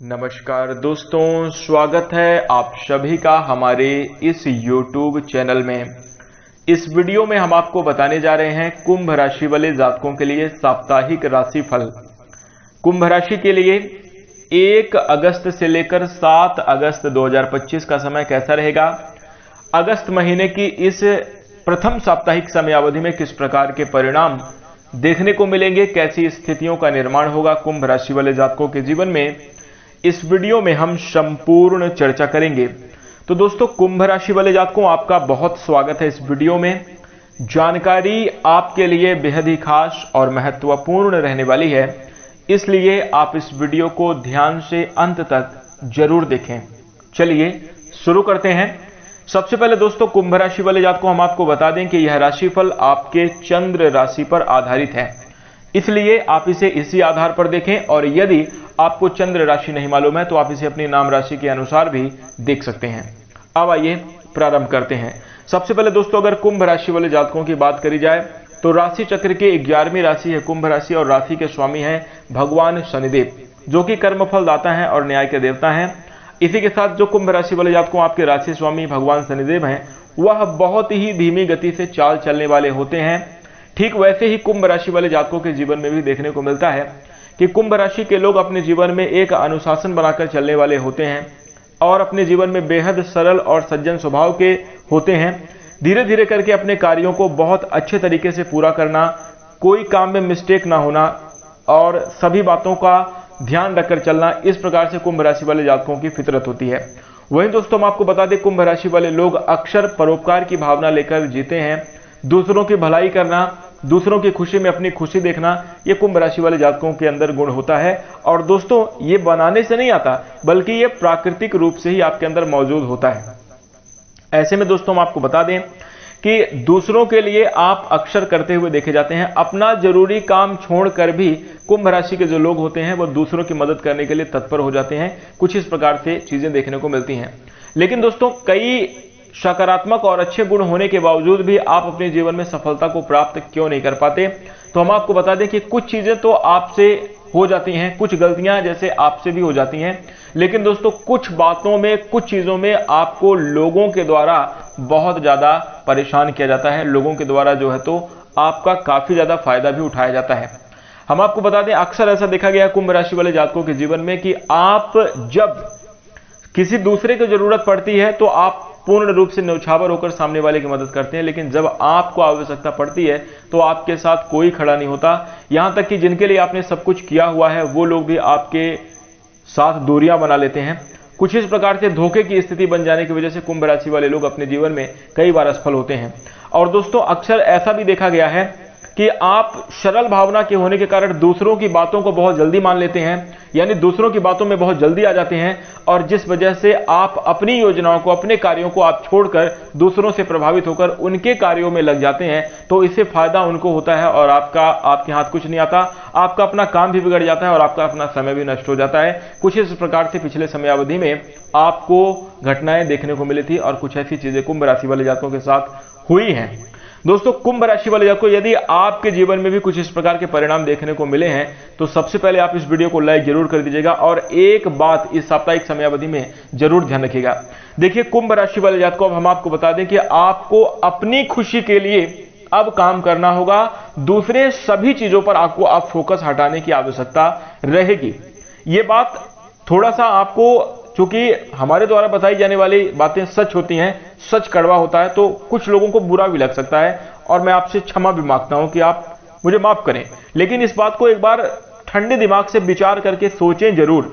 नमस्कार दोस्तों, स्वागत है आप सभी का हमारे इस YouTube चैनल में। इस वीडियो में हम आपको बताने जा रहे हैं कुंभ राशि वाले जातकों के लिए साप्ताहिक राशिफल। कुंभ राशि के लिए 1 अगस्त से लेकर 7 अगस्त 2025 का समय कैसा रहेगा, अगस्त महीने की इस प्रथम साप्ताहिक समयावधि में किस प्रकार के परिणाम देखने को मिलेंगे, कैसी स्थितियों का निर्माण होगा कुंभ राशि वाले जातकों के जीवन में, इस वीडियो में हम संपूर्ण चर्चा करेंगे। तो दोस्तों, कुंभ राशि वाले जातकों, आपका बहुत स्वागत है इस वीडियो में। जानकारी आपके लिए बेहद ही खास और महत्वपूर्ण रहने वाली है, इसलिए आप इस वीडियो को ध्यान से अंत तक जरूर देखें। चलिए शुरू करते हैं। सबसे पहले दोस्तों, कुंभ राशि वाले जातकों, हम आपको बता दें कि यह राशिफल आपके चंद्र राशि पर आधारित है, इसलिए आप इसे इसी आधार पर देखें। और यदि आपको चंद्र राशि नहीं मालूम है तो आप इसे अपनी नाम राशि के अनुसार भी देख सकते हैं। अब आइए प्रारंभ करते हैं। सबसे पहले दोस्तों, अगर कुंभ राशि वाले जातकों की बात करी जाए तो राशि चक्र के 11वीं राशि है कुंभ राशि, और राशि के स्वामी हैं भगवान शनिदेव, जो कि कर्मफल दाता हैं और न्याय के देवता हैं। इसी के साथ जो कुंभ राशि वाले जातकों आपके राशि स्वामी भगवान शनिदेव हैं, वह बहुत ही धीमी गति से चाल चलने वाले होते हैं। ठीक वैसे ही कुंभ राशि वाले जातकों के जीवन में भी देखने को मिलता है कि कुंभ राशि के लोग अपने जीवन में एक अनुशासन बनाकर चलने वाले होते हैं और अपने जीवन में बेहद सरल और सज्जन स्वभाव के होते हैं। धीरे धीरे करके अपने कार्यों को बहुत अच्छे तरीके से पूरा करना, कोई काम में मिस्टेक ना होना और सभी बातों का ध्यान रखकर चलना, इस प्रकार से कुंभ राशि वाले जातकों की फितरत होती है। वहीं दोस्तों, हम आपको बता दें, कुंभ राशि वाले लोग अक्सर परोपकार की भावना लेकर जीते हैं। दूसरों की भलाई करना, दूसरों की खुशी में अपनी खुशी देखना, ये कुंभ राशि वाले जातकों के अंदर गुण होता है। और दोस्तों, ये बनाने से नहीं आता, बल्कि ये प्राकृतिक रूप से ही आपके अंदर मौजूद होता है। ऐसे में दोस्तों, हम आपको बता दें कि दूसरों के लिए आप अक्सर करते हुए देखे जाते हैं। अपना जरूरी काम छोड़कर भी कुंभ राशि के जो लोग होते हैं वो दूसरों की मदद करने के लिए तत्पर हो जाते हैं। कुछ इस प्रकार से चीजें देखने को मिलती हैं। लेकिन दोस्तों, कई सकारात्मक और अच्छे गुण होने के बावजूद भी आप अपने जीवन में सफलता को प्राप्त क्यों नहीं कर पाते, तो हम आपको बता दें कि कुछ चीजें तो आपसे हो जाती हैं, कुछ गलतियां जैसे आपसे भी हो जाती हैं। लेकिन दोस्तों, कुछ बातों में, कुछ चीजों में आपको लोगों के द्वारा बहुत ज्यादा परेशान किया जाता है। लोगों के द्वारा जो है तो आपका काफी ज्यादा फायदा भी उठाया जाता है। हम आपको बता दें, अक्सर ऐसा देखा गया कुंभ राशि वाले जातकों के जीवन में कि आप जब किसी दूसरे की जरूरत पड़ती है तो आप पूर्ण रूप से न्यौछावर होकर सामने वाले की मदद करते हैं, लेकिन जब आपको आवश्यकता पड़ती है तो आपके साथ कोई खड़ा नहीं होता। यहां तक कि जिनके लिए आपने सब कुछ किया हुआ है वो लोग भी आपके साथ दूरियां बना लेते हैं। कुछ इस प्रकार से धोखे की स्थिति बन जाने की वजह से कुंभ राशि वाले लोग अपने जीवन में कई बार असफल होते हैं। और दोस्तों, अक्सर ऐसा भी देखा गया है कि आप सरल भावना के होने के कारण दूसरों की बातों को बहुत जल्दी मान लेते हैं, यानी दूसरों की बातों में बहुत जल्दी आ जाते हैं, और जिस वजह से आप अपनी योजनाओं को, अपने कार्यों को आप छोड़कर दूसरों से प्रभावित होकर उनके कार्यों में लग जाते हैं। तो इससे फायदा उनको होता है और आपके हाथ कुछ नहीं आता। आपका अपना काम भी बिगड़ जाता है और आपका अपना समय भी नष्ट हो जाता है। कुछ इस प्रकार से पिछले समयावधि में आपको घटनाएं देखने को मिली थी और कुछ ऐसी चीजें कुंभ राशि वाले जातकों के साथ हुई हैं। दोस्तों, कुंभ राशि वाले जातकों, यदि आपके जीवन में भी कुछ इस प्रकार के परिणाम देखने को मिले हैं तो सबसे पहले आप इस वीडियो को लाइक जरूर कर दीजिएगा। और एक बात इस साप्ताहिक समयावधि में जरूर ध्यान रखिएगा। देखिए, कुंभ राशि वाले जातकों, अब हम आपको बता दें कि आपको अपनी खुशी के लिए अब काम करना होगा। दूसरे सभी चीजों पर आपको फोकस हटाने की आवश्यकता रहेगी। ये बात थोड़ा सा आपको, चूंकि हमारे द्वारा बताई जाने वाली बातें सच होती हैं, सच कड़वा होता है, तो कुछ लोगों को बुरा भी लग सकता है और मैं आपसे क्षमा भी मांगता हूं कि आप मुझे माफ करें। लेकिन इस बात को एक बार ठंडे दिमाग से विचार करके सोचें जरूर,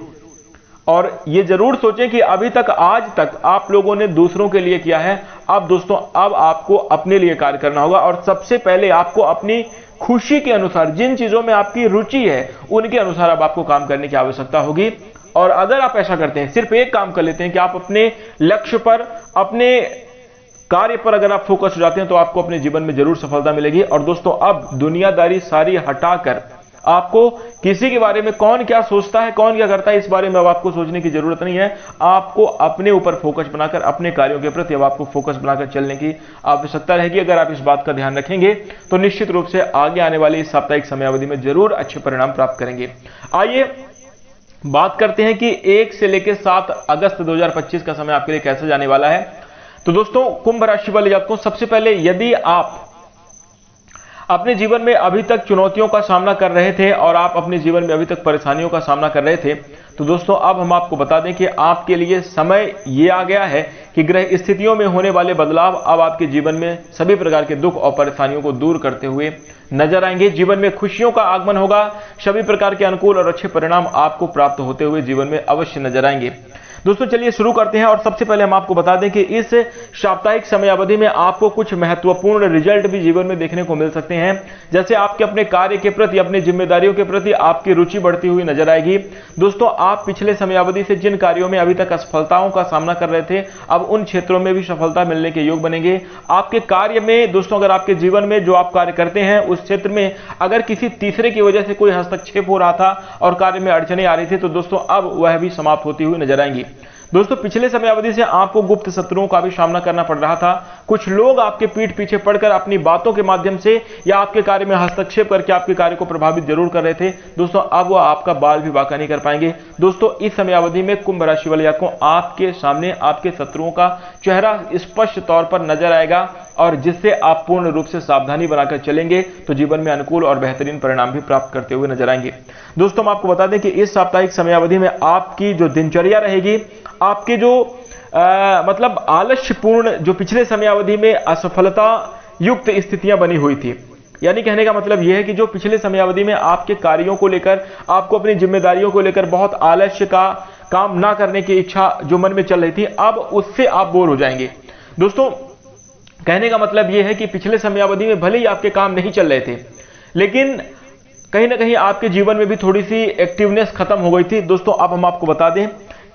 और ये जरूर सोचें कि अभी तक, आज तक आप लोगों ने दूसरों के लिए किया है। अब दोस्तों, अब आपको अपने लिए कार्य करना होगा और सबसे पहले आपको अपनी खुशी के अनुसार, जिन चीजों में आपकी रुचि है उनके अनुसार अब आपको काम करने की आवश्यकता होगी। और अगर आप ऐसा करते हैं, सिर्फ एक काम कर लेते हैं कि आप अपने लक्ष्य पर, अपने कार्य पर अगर आप फोकस हो जाते हैं तो आपको अपने जीवन में जरूर सफलता मिलेगी। और दोस्तों, अब दुनियादारी सारी हटाकर आपको किसी के बारे में, कौन क्या सोचता है, कौन क्या करता है, इस बारे में अब आपको सोचने की जरूरत नहीं है। आपको अपने ऊपर फोकस बनाकर, अपने कार्यों के प्रति अब आपको फोकस बनाकर चलने की आवश्यकता रहेगी। अगर आप इस बात का ध्यान रखेंगे तो निश्चित रूप से आगे आने वाली इस साप्ताहिक समयावधि में जरूर अच्छे परिणाम प्राप्त करेंगे। आइए बात करते हैं कि 1 से लेकर 7 अगस्त 2025 का समय आपके लिए कैसे जाने वाला है। तो दोस्तों, कुंभ राशि वाले जातकों, सबसे पहले यदि आप अपने जीवन में अभी तक चुनौतियों का सामना कर रहे थे और आप अपने जीवन में अभी तक परेशानियों का सामना कर रहे थे, तो दोस्तों अब हम आपको बता दें कि आपके लिए समय ये आ गया है कि ग्रह स्थितियों में होने वाले बदलाव अब आपके जीवन में सभी प्रकार के दुख और परेशानियों को दूर करते हुए नजर आएंगे। जीवन में खुशियों का आगमन होगा। सभी प्रकार के अनुकूल और अच्छे परिणाम आपको प्राप्त होते हुए जीवन में अवश्य नजर आएंगे। दोस्तों चलिए शुरू करते हैं और सबसे पहले हम आपको बता दें कि इस साप्ताहिक समय अवधि में आपको कुछ महत्वपूर्ण रिजल्ट भी जीवन में देखने को मिल सकते हैं। जैसे आपके अपने कार्य के प्रति, अपनी जिम्मेदारियों के प्रति आपकी रुचि बढ़ती हुई नजर आएगी। दोस्तों, आप पिछले समय अवधि से जिन कार्यों में अभी तक असफलताओं का सामना कर रहे थे, अब उन क्षेत्रों में भी सफलता मिलने के योग बनेंगे। आपके कार्य में दोस्तों, अगर आपके जीवन में जो आप कार्य करते हैं उस क्षेत्र में अगर किसी तीसरे की वजह से कोई हस्तक्षेप हो रहा था और कार्य में अड़चने आ रही थी, तो दोस्तों अब वह भी समाप्त होती हुई नजर आएंगी। दोस्तों, पिछले समय अवधि से आपको गुप्त शत्रुओं का भी सामना करना पड़ रहा था। कुछ लोग आपके पीठ पीछे पड़कर अपनी बातों के माध्यम से या आपके कार्य में हस्तक्षेप करके आपके कार्य को प्रभावित जरूर कर रहे थे। दोस्तों, अब वो आपका बाल भी बांका नहीं कर पाएंगे। दोस्तों, इस समय अवधि में कुंभ राशि वाले जातकों, आपके सामने आपके शत्रुओं का चेहरा स्पष्ट तौर पर नजर आएगा और जिससे आप पूर्ण रूप से सावधानी बनाकर चलेंगे तो जीवन में अनुकूल और बेहतरीन परिणाम भी प्राप्त करते हुए नजर आएंगे। दोस्तों, हम आपको बता दें कि इस साप्ताहिक समय अवधि में आपकी जो दिनचर्या रहेगी, आपके जो मतलब आलस्यपूर्ण जो पिछले समय अवधि में असफलता युक्त स्थितियां बनी हुई थी, यानी कहने का मतलब यह है कि जो पिछले समय अवधि में आपके कार्यों को लेकर, आपको अपनी जिम्मेदारियों को लेकर बहुत आलस्य का काम ना करने की इच्छा जो मन में चल रही थी, अब उससे आप बोर हो जाएंगे। दोस्तों, कहने का मतलब यह है कि पिछले समय अवधि में भले ही आपके काम नहीं चल रहे थे, लेकिन कहीं ना कहीं आपके जीवन में भी थोड़ी सी एक्टिवनेस खत्म हो गई थी। दोस्तों, अब हम आपको बता दें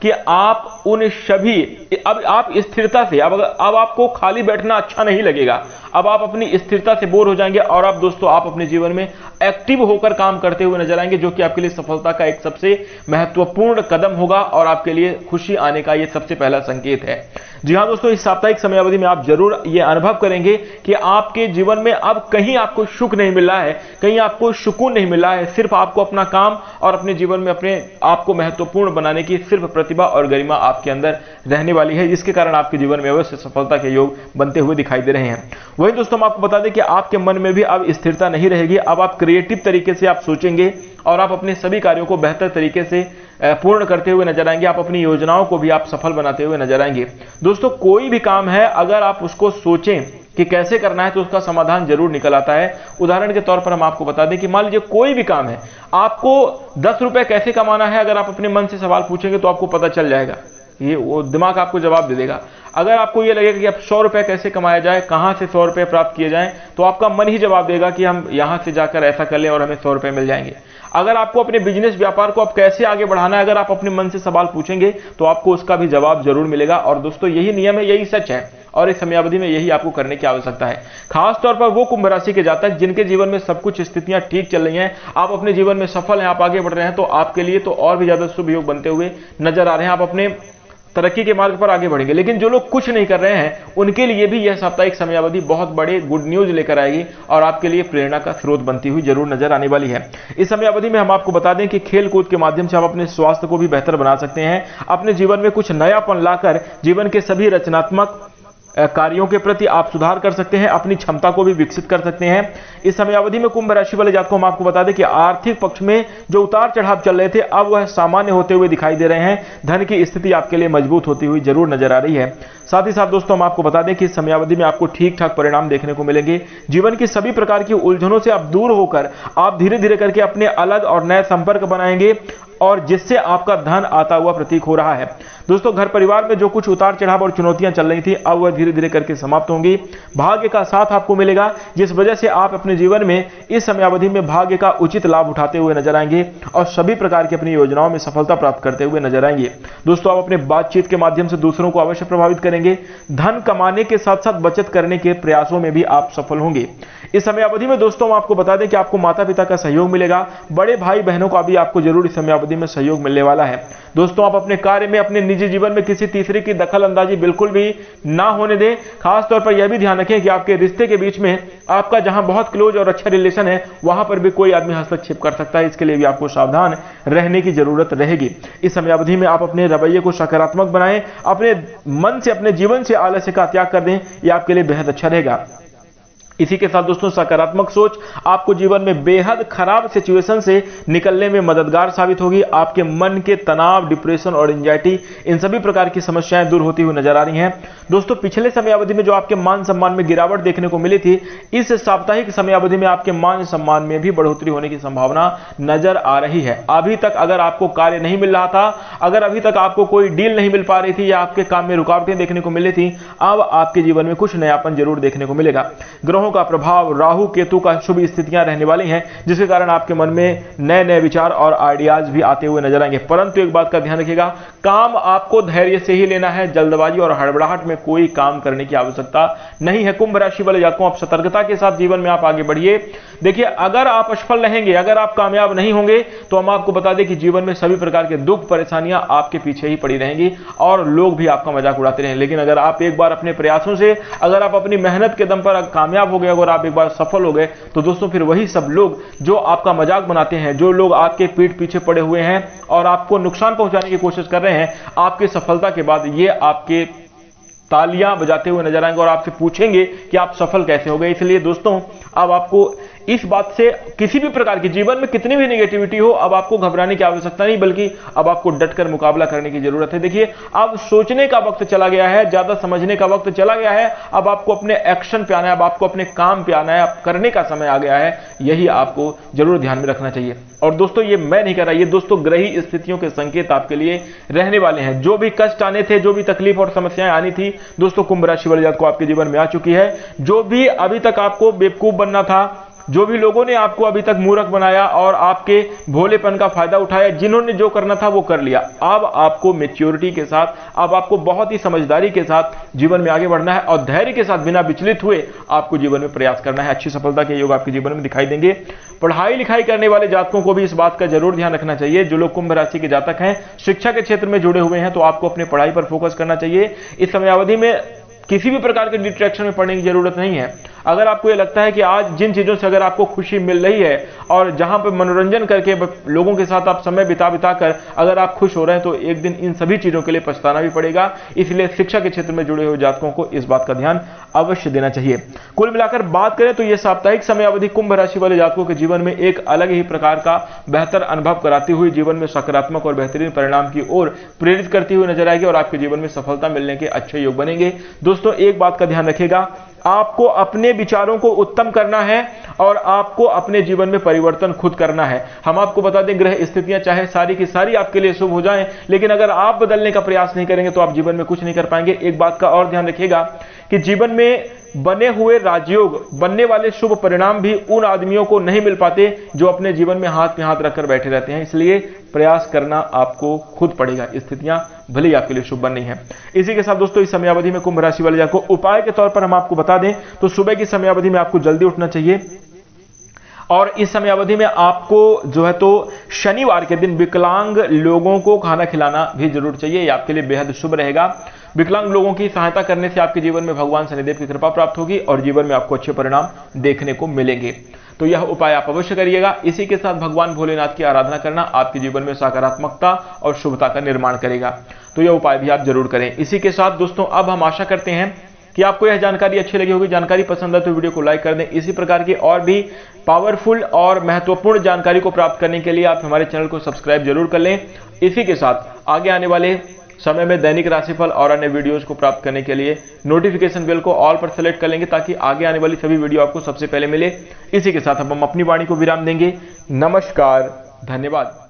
कि आप उन सभी, अब आप स्थिरता से, अब आपको खाली बैठना अच्छा नहीं लगेगा। अब आप अपनी स्थिरता से बोर हो जाएंगे और अब दोस्तों आप अपने जीवन में एक्टिव होकर काम करते हुए नजर आएंगे, जो कि आपके लिए सफलता का एक सबसे महत्वपूर्ण कदम होगा और आपके लिए खुशी आने का यह सबसे पहला संकेत है। जी हां दोस्तों, इस साप्ताहिक समय अवधि में आप जरूर यह अनुभव करेंगे कि आपके जीवन में अब कहीं आपको सुख नहीं मिल रहा है, कहीं आपको सुकून नहीं मिल रहा है। सिर्फ आपको अपना काम और अपने जीवन में अपने आपको महत्वपूर्ण बनाने की सिर्फ प्रतिभा और गरिमा आपके अंदर रहने वाली है, जिसके कारण आपके जीवन में अवश्य सफलता के योग बनते हुए दिखाई दे रहे हैं। वहीं दोस्तों, हम आपको बता दें कि आपके मन में भी अब स्थिरता नहीं रहेगी। अब आप क्रिएटिव तरीके से आप सोचेंगे और आप अपने सभी कार्यों को बेहतर तरीके से पूर्ण करते हुए नजर आएंगे। आप अपनी योजनाओं को भी आप सफल बनाते हुए नजर आएंगे। दोस्तों, कोई भी काम है अगर आप उसको सोचें कि कैसे करना है तो उसका समाधान जरूर निकल आता है। उदाहरण के तौर पर हम आपको बता दें कि मान लीजिए कोई भी काम है, आपको 10 रुपए कैसे कमाना है, अगर आप अपने मन से सवाल पूछेंगे तो आपको पता चल जाएगा, ये वो दिमाग आपको जवाब दे देगा। अगर आपको ये लगेगा कि अब 100 रुपए कैसे कमाया जाए, कहां से 100 रुपए प्राप्त किए जाएं, तो आपका मन ही जवाब देगा कि हम यहां से जाकर ऐसा कर लें और हमें 100 रुपए मिल जाएंगे। अगर आपको अपने बिजनेस व्यापार को अब कैसे आगे बढ़ाना है, अगर आप अपने मन से सवाल पूछेंगे तो आपको उसका भी जवाब जरूर मिलेगा। और दोस्तों, यही नियम है, यही सच है और इस समय अवधि में यही आपको करने की आवश्यकता है। खास तौर पर वो कुंभ राशि के जातक जिनके जीवन में सब कुछ स्थितियां ठीक चल रही हैं, आप अपने जीवन में सफल हैं, आप आगे बढ़ रहे हैं, तो आपके लिए तो और भी ज्यादा शुभ योग बनते हुए नजर आ रहे हैं। आप अपने तरक्की के मार्ग पर आगे बढ़ेंगे। लेकिन जो लोग कुछ नहीं कर रहे हैं, उनके लिए भी यह साप्ताहिक समयावधि बहुत बड़े गुड न्यूज लेकर आएगी और आपके लिए प्रेरणा का स्रोत बनती हुई जरूर नजर आने वाली है। इस समयावधि में हम आपको बता दें कि खेल कूद के माध्यम से आप अपने स्वास्थ्य को भी बेहतर बना सकते हैं। अपने जीवन में कुछ नयापन लाकर जीवन के सभी रचनात्मक कार्यों के प्रति आप सुधार कर सकते हैं, अपनी क्षमता को भी विकसित कर सकते हैं। इस समयावधि में कुंभ राशि वाले जातकों, हम आपको बता दें कि आर्थिक पक्ष में जो उतार चढ़ाव चल रहे थे, अब वह सामान्य होते हुए दिखाई दे रहे हैं। धन की स्थिति आपके लिए मजबूत होती हुई जरूर नजर आ रही है। साथ ही साथ दोस्तों, हम आपको बता दें कि इस समयावधि में आपको ठीक ठाक परिणाम देखने को मिलेंगे। जीवन की सभी प्रकार की उलझनों से आप दूर होकर आप धीरे धीरे करके अपने अलग और नए संपर्क बनाएंगे और जिससे आपका धन आता हुआ प्रतीक हो रहा है। दोस्तों, घर परिवार में जो कुछ उतार चढ़ाव और चुनौतियां चल रही थी, अब वह धीरे धीरे करके समाप्त होंगी। भाग्य का साथ आपको मिलेगा, जिस वजह से आप अपने जीवन में इस समयावधि में भाग्य का उचित लाभ उठाते हुए नजर आएंगे और सभी प्रकार की अपनी योजनाओं में सफलता प्राप्त करते हुए नजर आएंगे। दोस्तों, आप अपने बातचीत के माध्यम से दूसरों को अवश्य प्रभावित करेंगे। धन कमाने के साथ साथ बचत करने के प्रयासों में भी आप सफल होंगे। इस समयावधि में दोस्तों, हम आपको बता दें कि आपको माता पिता का सहयोग मिलेगा। बड़े भाई बहनों का भी आपको जरूर इस समयावधि समयावधि में सहयोग मिलने वाला है। दोस्तों, आप अपने कार्य में, अपने निजी जीवन में किसी तीसरे की दखल अंदाजी बिल्कुल भी ना होने दें। खासतौर पर यह भी ध्यान रखें कि आपके रिश्ते के बीच में, आपका जहां बहुत क्लोज और अच्छा रिलेशन है, वहां पर भी कोई आदमी हस्तक्षेप कर सकता है। इसके लिए भी आपको सावधान रहने की जरूरत रहेगी। इस समयावधि में आप अपने रवैये को सकारात्मक बनाएं, अपने मन से, अपने जीवन से आलस्य का त्याग कर दें। यह आपके लिए बेहद अच्छा रहेगा। इसी के साथ दोस्तों, सकारात्मक सोच आपको जीवन में बेहद खराब सिचुएशन से निकलने में मददगार साबित होगी। आपके मन के तनाव, डिप्रेशन और एंजाइटी, इन सभी प्रकार की समस्याएं दूर होती हुई नजर आ रही हैं। दोस्तों, पिछले समयावधि में जो आपके मान सम्मान में गिरावट देखने को मिली थी, इस साप्ताहिक समयावधि में आपके मान सम्मान में भी बढ़ोतरी होने की संभावना नजर आ रही है। अभी तक अगर आपको कार्य नहीं मिल रहा था, अगर अभी तक आपको कोई डील नहीं मिल पा रही थी या आपके काम में रुकावटें देखने को मिली थी, अब आपके जीवन में कुछ नयापन जरूर देखने को मिलेगा। ग्रहों का प्रभाव, राहु केतु का शुभ स्थितियां रहने वाली हैं, जिसके कारण आपके मन में नए नए विचार और आइडियाज भी आते हुए नजर आएंगे। परंतु एक बात का ध्यान रखिएगा, काम आपको धैर्य से ही लेना है। जल्दबाजी और हड़बड़ाहट में कोई काम करने की आवश्यकता नहीं है। कुंभ राशि वाले जातकों, आप सतर्कता के साथ जीवन में आप आगे बढ़िए। देखिए, अगर आप असफल रहेंगे, अगर आप कामयाब नहीं होंगे, तो हम आपको बता दें कि जीवन में सभी प्रकार के दुख, परेशानियां आपके पीछे ही पड़ी रहेंगी और लोग भी आपका मजाक उड़ाते रहेंगे। लेकिन अगर आप एक बार अपने प्रयासों से, अगर आप अपनी मेहनत के दम पर कामयाब हो गए, अगर आप एक बार सफल हो गए, तो दोस्तों फिर वही सब लोग जो आपका मजाक बनाते हैं, जो लोग आपके पीठ पीछे पड़े हुए हैं और आपको नुकसान पहुंचाने की कोशिश कर रहे हैं, आपकी सफलता के बाद ये आपके तालियां बजाते हुए नजर आएंगे और आपसे पूछेंगे कि आप सफल कैसे हो गए। इसलिए दोस्तों, अब आपको इस बात से, किसी भी प्रकार की जीवन में कितनी भी नेगेटिविटी हो, अब आपको घबराने की आवश्यकता नहीं, बल्कि अब आपको डटकर मुकाबला करने की जरूरत है। देखिए, अब सोचने का वक्त चला गया है, ज्यादा समझने का वक्त चला गया है। अब आपको अपने एक्शन पे आना है, अब आपको अपने काम पे आना है, अब करने का समय आ गया है। यही आपको जरूर ध्यान में रखना चाहिए। और दोस्तों, ये मैं नहीं कर रहा, ये दोस्तों ग्रही स्थितियों के संकेत आपके लिए रहने वाले हैं। जो भी कष्ट आने थे, जो भी तकलीफ और समस्याएं आनी थी, दोस्तों कुंभ राशि वाले जातकों आपके जीवन में आ चुकी है। जो भी अभी तक आपको बेवकूफ बनना था, जो भी लोगों ने आपको अभी तक मूर्ख बनाया और आपके भोलेपन का फायदा उठाया, जिन्होंने जो करना था वो कर लिया, अब आपको मैच्योरिटी के साथ, अब आपको बहुत ही समझदारी के साथ जीवन में आगे बढ़ना है और धैर्य के साथ, बिना विचलित हुए आपको जीवन में प्रयास करना है। अच्छी सफलता के योग आपके जीवन में दिखाई देंगे। पढ़ाई लिखाई करने वाले जातकों को भी इस बात का जरूर ध्यान रखना चाहिए। जो लोग कुंभ राशि के जातक हैं, शिक्षा के क्षेत्र में जुड़े हुए हैं, तो आपको अपने पढ़ाई पर फोकस करना चाहिए। इस समयावधि में किसी भी प्रकार के डिस्ट्रैक्शन में पड़ने की जरूरत नहीं है। अगर आपको ये लगता है कि आज जिन चीजों से अगर आपको खुशी मिल रही है और जहां पर मनोरंजन करके लोगों के साथ आप समय बिता कर अगर आप खुश हो रहे हैं, तो एक दिन इन सभी चीजों के लिए पछताना भी पड़ेगा। इसलिए शिक्षा के क्षेत्र में जुड़े हुए जातकों को इस बात का ध्यान अवश्य देना चाहिए। कुल मिलाकर बात करें तो यह साप्ताहिक समयावधि कुंभ राशि वाले जातकों के जीवन में एक अलग ही प्रकार का बेहतर अनुभव कराती हुई, जीवन में सकारात्मक और बेहतरीन परिणाम की ओर प्रेरित करती हुई नजर आएगी और आपके जीवन में सफलता मिलने के अच्छे योग बनेंगे। दोस्तों, एक बात का ध्यान रखिएगा, आपको अपने विचारों को उत्तम करना है और आपको अपने जीवन में परिवर्तन खुद करना है। हम आपको बता दें, ग्रह स्थितियां चाहे सारी की सारी आपके लिए शुभ हो जाएं, लेकिन अगर आप बदलने का प्रयास नहीं करेंगे तो आप जीवन में कुछ नहीं कर पाएंगे। एक बात का और ध्यान रखिएगा कि जीवन में बने हुए राजयोग, बनने वाले शुभ परिणाम भी उन आदमियों को नहीं मिल पाते जो अपने जीवन में हाथ में हाथ रखकर बैठे रहते हैं। इसलिए प्रयास करना आपको खुद पड़ेगा। स्थितियां भले ही आपके लिए शुभ बन नहीं है। इसी के साथ दोस्तों, इस समयावधि में कुंभ राशि वाले जातकों को उपाय के तौर पर हम आपको बता दें तो सुबह की समयावधि में आपको जल्दी उठना चाहिए और इस समयावधि में आपको जो है तो शनिवार के दिन विकलांग लोगों को खाना खिलाना भी जरूर चाहिए। यह आपके लिए बेहद शुभ रहेगा। विकलांग लोगों की सहायता करने से आपके जीवन में भगवान शनिदेव की कृपा प्राप्त होगी और जीवन में आपको अच्छे परिणाम देखने को मिलेंगे। तो यह उपाय आप अवश्य करिएगा। इसी के साथ भगवान भोलेनाथ की आराधना करना आपके जीवन में सकारात्मकता और शुभता का निर्माण करेगा। तो यह उपाय भी आप जरूर करें। इसी के साथ दोस्तों, अब हम आशा करते हैं कि आपको यह जानकारी अच्छी लगी होगी। जानकारी पसंद है तो वीडियो को लाइक कर दें। इसी प्रकार की और भी पावरफुल और महत्वपूर्ण जानकारी को प्राप्त करने के लिए आप हमारे चैनल को सब्सक्राइब जरूर कर लें। इसी के साथ आगे आने वाले समय में दैनिक राशिफल और अन्य वीडियोस को प्राप्त करने के लिए नोटिफिकेशन बेल को ऑल पर सेलेक्ट कर लेंगे ताकि आगे आने वाली सभी वीडियो आपको सबसे पहले मिले। इसी के साथ हम अपनी वाणी को विराम देंगे। नमस्कार, धन्यवाद।